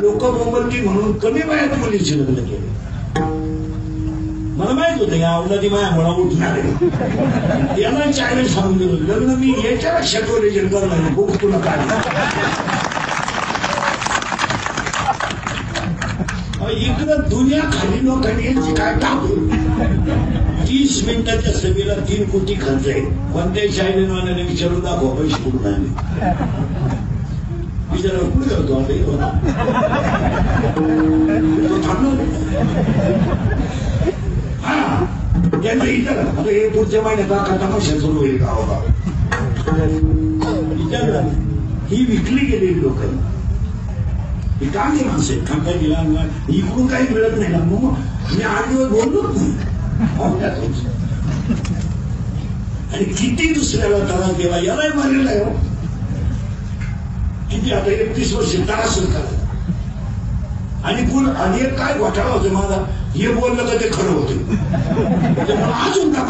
लोक मोमबत्ती म्हणून कमी वयात मुलीची लग्न केले. मला माहित होतं या औलादी माया मला उठणार आहे. याला चायना सांगून दिलं लग्न मी याच्याला शेटवले जन्माला नाही खूप तुला काढलं. इकडं दुनिया खाली लोकांनी यांची काय टाकून 30 मिनिटाच्या सभेला 3 कोटी खर्च आहे. कोणत्याही चायनाने विचारून दाखवा पैसे कुठून आले. विचारा कुठे करतो हा त्यांना विचारा आता हे पुढच्या महिन्यात का तमाशा सुरू होईल गावोगाव. विचार ही विकली गेलेली लोक ही चांगली माणसं आहेत. खांदा दिला इकडून काही मिळत नाही ना मग मी 8 दिवस बोललोच नाही. आणि किती दुसऱ्याला त्रास देवा यालाही मारेल आहे. किती आता 31 वर्ष त्रास करा आणि एक काय घोटाळा होतो माझा हे बोललं तर ते खरं होतं. अजून का